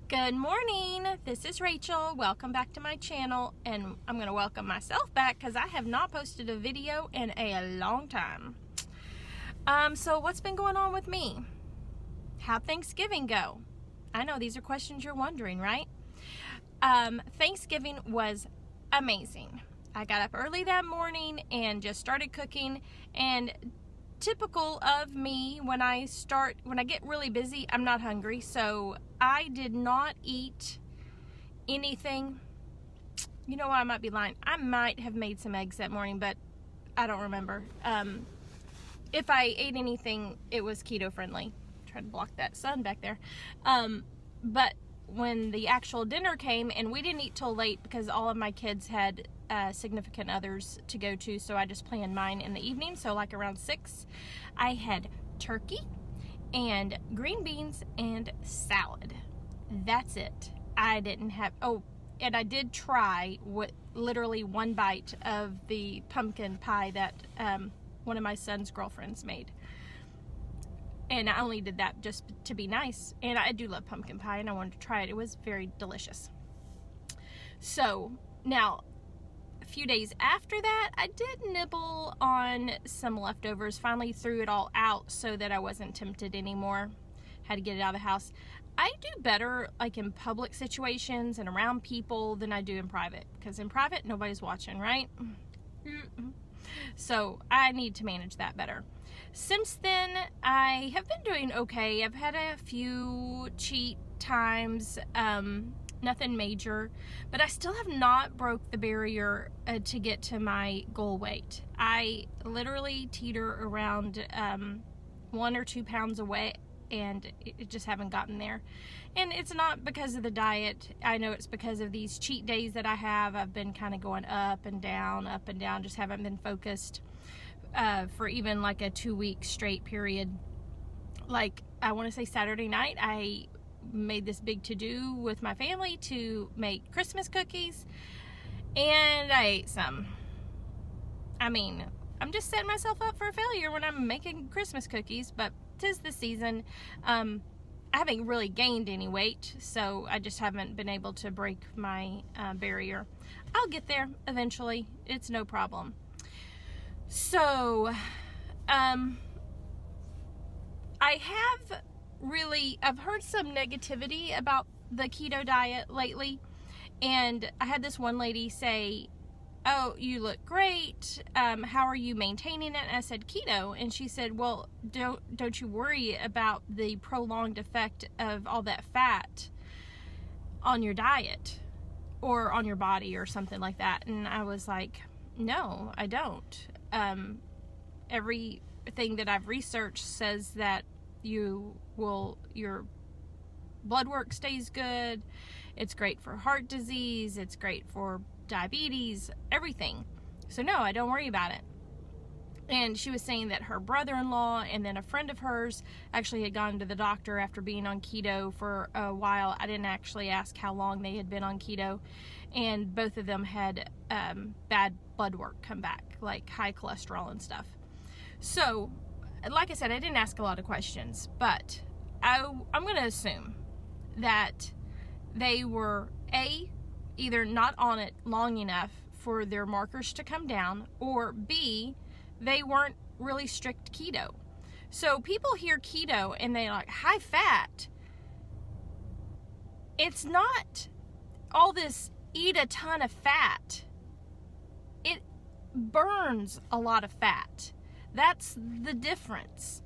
Good morning, this is Rachel. Welcome back to my channel, and I'm going to welcome myself back because I have not posted a video in a long time. So what's been going on with me? How'd Thanksgiving go? I know these are questions you're wondering, right? Thanksgiving was amazing. I got up early that morning and just started cooking, and typical of me, when I get really busy, I'm not hungry, so I did not eat anything. You know what, I might be lying. I might have made some eggs that morning, but I don't remember. If I ate anything, it was keto friendly. Try to block that sun back there. But when the actual dinner came, and we didn't eat till late because all of my kids had significant others to go to, so I just planned mine in the evening. So like around 6, I had turkey and green beans and salad. That's it. I didn't have, and I did try literally one bite of the pumpkin pie that one of my son's girlfriends made. And I only did that just to be nice. And I do love pumpkin pie, and I wanted to try it. It was very delicious. So now, a few days after that, I did nibble on some leftovers. Finally threw it all out so that I wasn't tempted anymore. Had to get it out of the house. I do better like in public situations and around people than I do in private. Because in private, nobody's watching, right? So I need to manage that better. Since then, I have been doing okay. I've had a few cheat times, nothing major, but I still have not broke the barrier to get to my goal weight. I literally teeter around 1 or 2 pounds away, and it just haven't gotten there. And it's not because of the diet. I know it's because of these cheat days that I have. I've been kind of going up and down, just haven't been focused for even like a 2-week straight period. Like, I want to say Saturday night, I made this big to-do with my family to make Christmas cookies, and I ate some. I mean, I'm just setting myself up for a failure when I'm making Christmas cookies, but 'tis the season. I haven't really gained any weight, so I just haven't been able to break my barrier. I'll get there eventually. It's no problem. So, I've heard some negativity about the keto diet lately, and I had this one lady say, "Oh, you look great. How are you maintaining it?" And I said, "Keto." And she said, "Well, don't you worry about the prolonged effect of all that fat on your diet or on your body or something like that?" And I was like, "No, I don't. Everything that I've researched says that your blood work stays good. It's great for heart disease. It's great for diabetes, everything. So no, I don't worry about it." And she was saying that her brother-in-law and then a friend of hers actually had gone to the doctor after being on keto for a while. I didn't actually ask how long they had been on keto, and both of them had bad blood work come back, like high cholesterol and stuff. So, like I said, I didn't ask a lot of questions, but I'm going to assume that they were either not on it long enough for their markers to come down, or B, they weren't really strict keto. So people hear keto and they're like, high fat. It's not all this eat a ton of fat. It burns a lot of fat. That's the difference.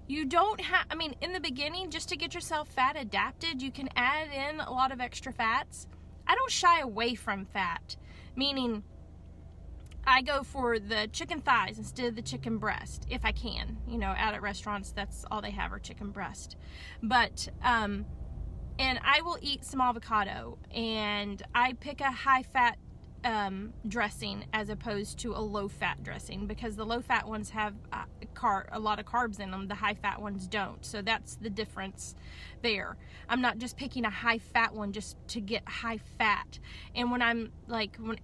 You don't have, in the beginning, just to get yourself fat adapted, you can add in a lot of extra fats. I don't shy away from fat, meaning I go for the chicken thighs instead of the chicken breast, if I can. Out at restaurants, that's all they have are chicken breast. But, and I will eat some avocado, and I pick a high-fat dressing as opposed to a low-fat dressing, because the low-fat ones have a lot of carbs in them. The high-fat ones don't. So that's the difference there. I'm not just picking a high-fat one just to get high fat. And when I'm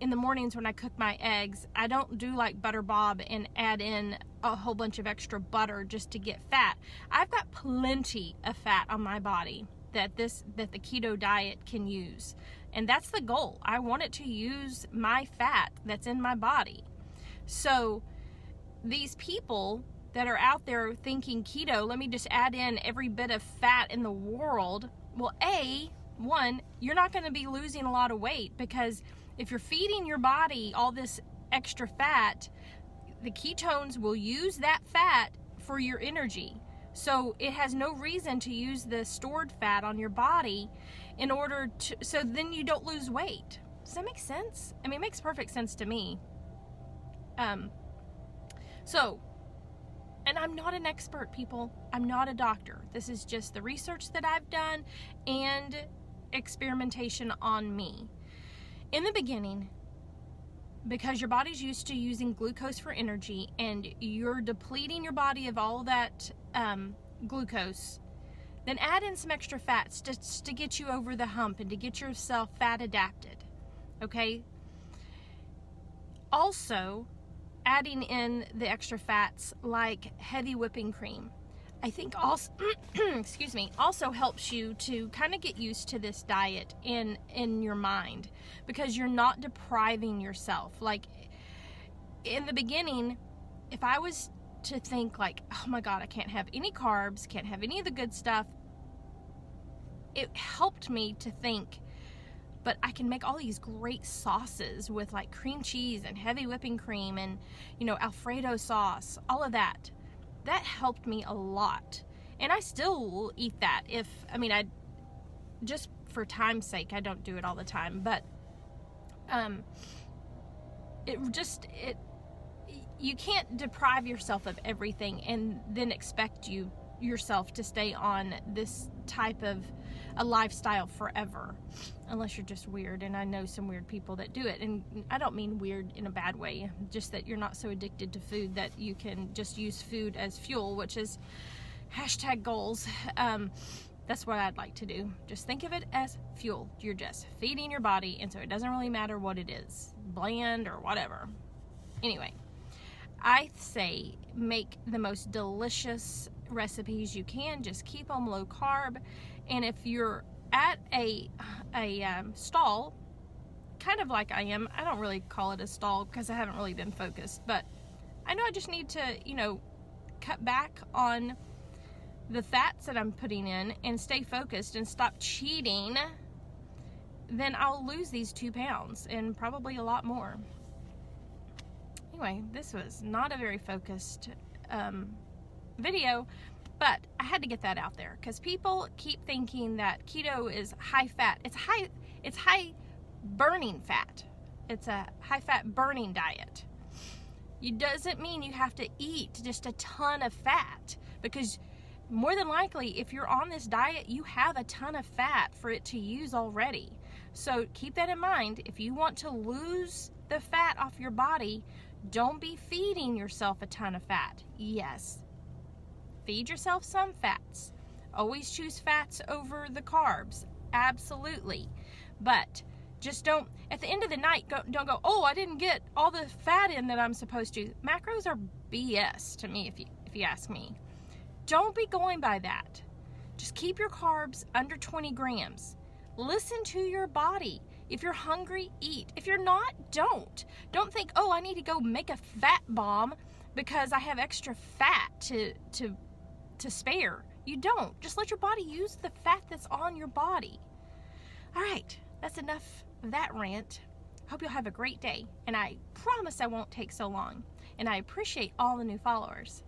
in the mornings when I cook my eggs, I don't do like Butter Bob and add in a whole bunch of extra butter just to get fat. I've got plenty of fat on my body that the keto diet can use. And that's the goal. I want it to use my fat that's in my body. So these people that are out there thinking keto, let me just add in every bit of fat in the world. Well, one, you're not going to be losing a lot of weight, because if you're feeding your body all this extra fat, the ketones will use that fat for your energy. So it has no reason to use the stored fat on your body in order to, so then you don't lose weight. Does that make sense? I mean, it makes perfect sense to me. And I'm not an expert, people. I'm not a doctor. This is just the research that I've done and experimentation on me. In the beginning, because your body's used to using glucose for energy and you're depleting your body of all that glucose, then add in some extra fats just to get you over the hump and to get yourself fat adapted, okay? Also, adding in the extra fats like heavy whipping cream, I think also, excuse me, also helps you to kind of get used to this diet in your mind, because you're not depriving yourself. Like in the beginning, if I was to think like, oh my God, I can't have any carbs, can't have any of the good stuff, it helped me to think, but I can make all these great sauces with like cream cheese and heavy whipping cream and, you know, Alfredo sauce, all of that. That helped me a lot. And I still will eat that I just for time's sake, I don't do it all the time, but you can't deprive yourself of everything and then expect yourself to stay on this type of a lifestyle forever, unless you're just weird. And I know some weird people that do it, and I don't mean weird in a bad way, just that you're not so addicted to food that you can just use food as fuel, which is #goals. That's what I'd like to do. Just think of it as fuel. You're just feeding your body, and so it doesn't really matter what it is, bland or whatever. Anyway, I say make the most delicious recipes you can. Just keep them low carb. And if you're at a stall, kind of like I am, I don't really call it a stall because I haven't really been focused, but I know I just need to, you know, cut back on the fats that I'm putting in and stay focused and stop cheating, then I'll lose these 2 pounds and probably a lot more. Anyway, this was not a very focused video, but I had to get that out there because people keep thinking that keto is high fat. It's high burning fat. It's a high fat burning diet. It doesn't mean you have to eat just a ton of fat, because more than likely, if you're on this diet, you have a ton of fat for it to use already. So keep that in mind. If you want to lose the fat off your body, don't be feeding yourself a ton of fat. Yes, feed yourself some fats. Always choose fats over the carbs. Absolutely. But just don't, at the end of the night, don't go, oh, I didn't get all the fat in that I'm supposed to. Macros are BS to me, if you ask me. Don't be going by that. Just keep your carbs under 20 grams. Listen to your body. If you're hungry, eat. If you're not, don't. Don't think, oh, I need to go make a fat bomb because I have extra fat to spare. You don't. Just let your body use the fat that's on your body. All right, that's enough of that rant. Hope you'll have a great day, and I promise I won't take so long. And I appreciate all the new followers.